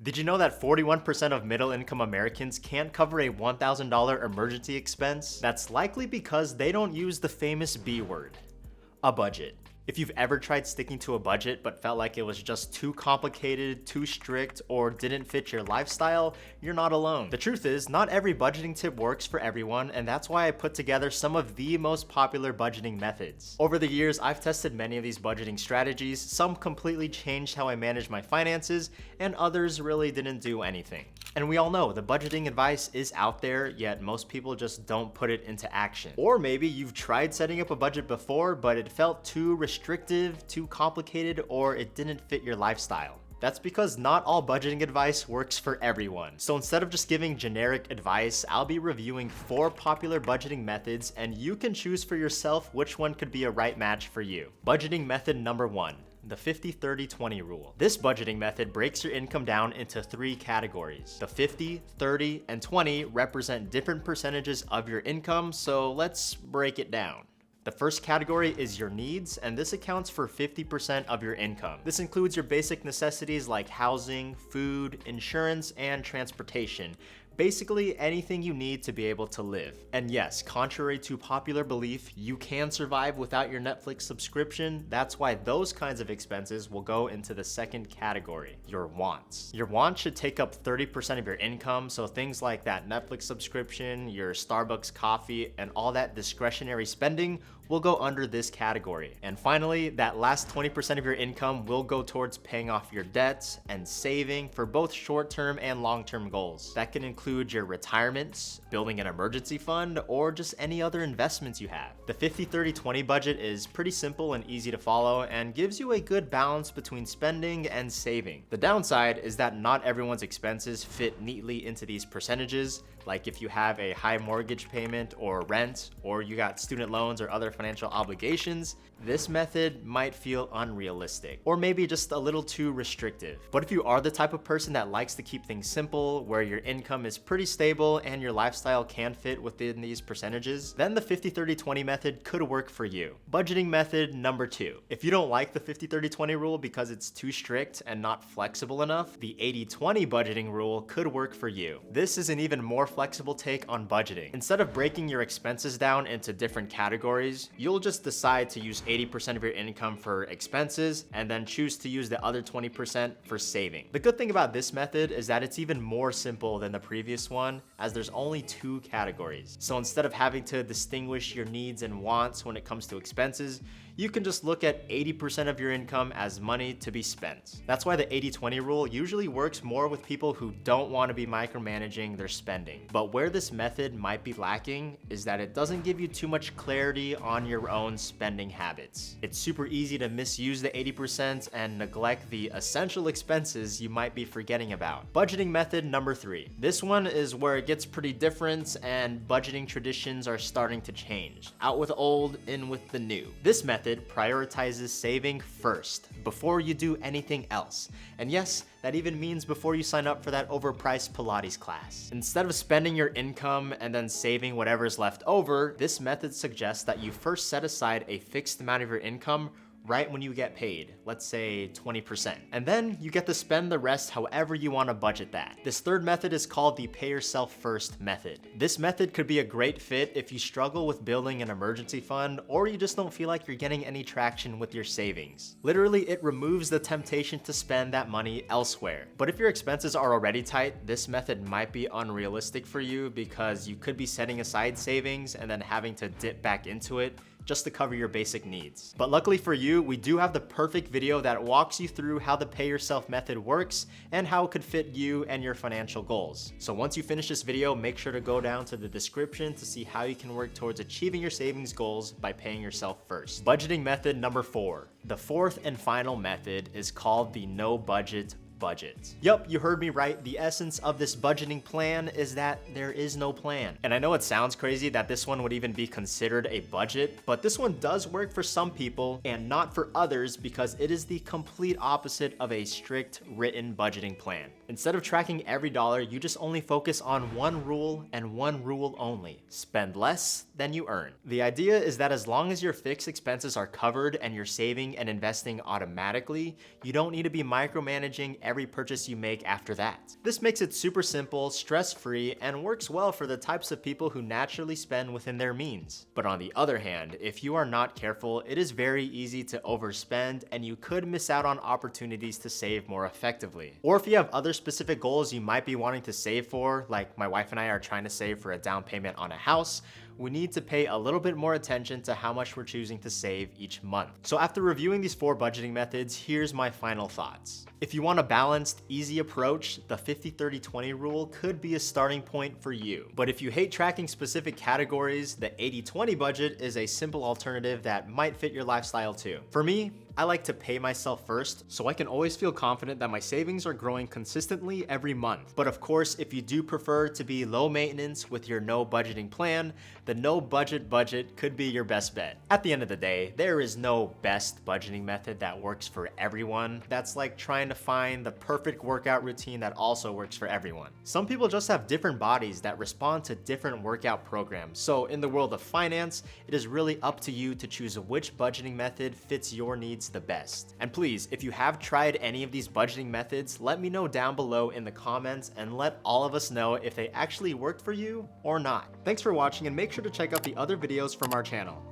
Did you know that 41% of middle-income Americans can't cover a $1,000 emergency expense? That's likely because they don't use the famous B word, a budget. If you've ever tried sticking to a budget but felt like it was just too complicated, too strict, or didn't fit your lifestyle, you're not alone. The truth is, not every budgeting tip works for everyone, and that's why I put together some of the most popular budgeting methods. Over the years, I've tested many of these budgeting strategies. Some completely changed how I manage my finances, and others really didn't do anything. And we all know the budgeting advice is out there, yet most people just don't put it into action. Or maybe you've tried setting up a budget before, but it felt too restrictive, too complicated, or it didn't fit your lifestyle. That's because not all budgeting advice works for everyone. So instead of just giving generic advice, I'll be reviewing 4 popular budgeting methods, and you can choose for yourself which one could be a right match for you. Budgeting method number 1. The 50-30-20 rule. This budgeting method breaks your income down into 3 categories. The 50, 30, and 20 represent different percentages of your income, so let's break it down. The first category is your needs, and this accounts for 50% of your income. This includes your basic necessities like housing, food, insurance, and transportation. Basically anything you need to be able to live. And yes, contrary to popular belief, you can survive without your Netflix subscription. That's why those kinds of expenses will go into the second category, your wants. Your wants should take up 30% of your income, so things like that Netflix subscription, your Starbucks coffee, and all that discretionary spending will go under this category. And finally, that last 20% of your income will go towards paying off your debts and saving for both short-term and long-term goals. That can include your retirements, building an emergency fund, or just any other investments you have. The 50-30-20 budget is pretty simple and easy to follow and gives you a good balance between spending and saving. The downside is that not everyone's expenses fit neatly into these percentages. Like if you have a high mortgage payment or rent, or you got student loans or other financial obligations, this method might feel unrealistic or maybe just a little too restrictive. But if you are the type of person that likes to keep things simple, where your income is pretty stable and your lifestyle can fit within these percentages, then the 50-30-20 method could work for you. Budgeting method number 2. If you don't like the 50-30-20 rule because it's too strict and not flexible enough, the 80-20 budgeting rule could work for you. This is an even more flexible take on budgeting. Instead of breaking your expenses down into different categories, you'll just decide to use 80% of your income for expenses and then choose to use the other 20% for saving. The good thing about this method is that it's even more simple than the previous one, as there's only 2 categories. So instead of having to distinguish your needs and wants when it comes to expenses, you can just look at 80% of your income as money to be spent. That's why the 80-20 rule usually works more with people who don't want to be micromanaging their spending. But where this method might be lacking is that it doesn't give you too much clarity on your own spending habits. It's super easy to misuse the 80% and neglect the essential expenses you might be forgetting about. Budgeting method number 3. This one is where it gets pretty different and budgeting traditions are starting to change. Out with old, in with the new. This method prioritizes saving first, before you do anything else. And yes, that even means before you sign up for that overpriced Pilates class. Instead of spending your income and then saving whatever's left over, this method suggests that you first set aside a fixed amount of your income right when you get paid, let's say 20%. And then you get to spend the rest however you want to budget that. This third method is called the pay yourself first method. This method could be a great fit if you struggle with building an emergency fund or you just don't feel like you're getting any traction with your savings. Literally, it removes the temptation to spend that money elsewhere. But if your expenses are already tight, this method might be unrealistic for you because you could be setting aside savings and then having to dip back into it just to cover your basic needs. But luckily for you, we do have the perfect video that walks you through how the pay yourself method works and how it could fit you and your financial goals. So once you finish this video, make sure to go down to the description to see how you can work towards achieving your savings goals by paying yourself first. Budgeting method number 4. The fourth and final method is called the no budget budget. Yup, you heard me right. The essence of this budgeting plan is that there is no plan. And I know it sounds crazy that this one would even be considered a budget, but this one does work for some people and not for others because it is the complete opposite of a strict written budgeting plan. Instead of tracking every dollar, you just only focus on one rule and one rule only: spend less than you earn. The idea is that as long as your fixed expenses are covered and you're saving and investing automatically, you don't need to be micromanaging every purchase you make after that. This makes it super simple, stress-free, and works well for the types of people who naturally spend within their means. But on the other hand, if you are not careful, it is very easy to overspend and you could miss out on opportunities to save more effectively. Or if you have other specific goals you might be wanting to save for, like my wife and I are trying to save for a down payment on a house, we need to pay a little bit more attention to how much we're choosing to save each month. So after reviewing these 4 budgeting methods, here's my final thoughts. If you want a balanced, easy approach, the 50-30-20 rule could be a starting point for you. But if you hate tracking specific categories, the 80-20 budget is a simple alternative that might fit your lifestyle too. For me, I like to pay myself first, so I can always feel confident that my savings are growing consistently every month. But of course, if you do prefer to be low maintenance with your no budgeting plan, the no budget budget could be your best bet. At the end of the day, there is no best budgeting method that works for everyone. That's like trying to find the perfect workout routine that also works for everyone. Some people just have different bodies that respond to different workout programs. So in the world of finance, it is really up to you to choose which budgeting method fits your needs the best. And please, if you have tried any of these budgeting methods, let me know down below in the comments and let all of us know if they actually worked for you or not. Thanks for watching, and make sure to check out the other videos from our channel.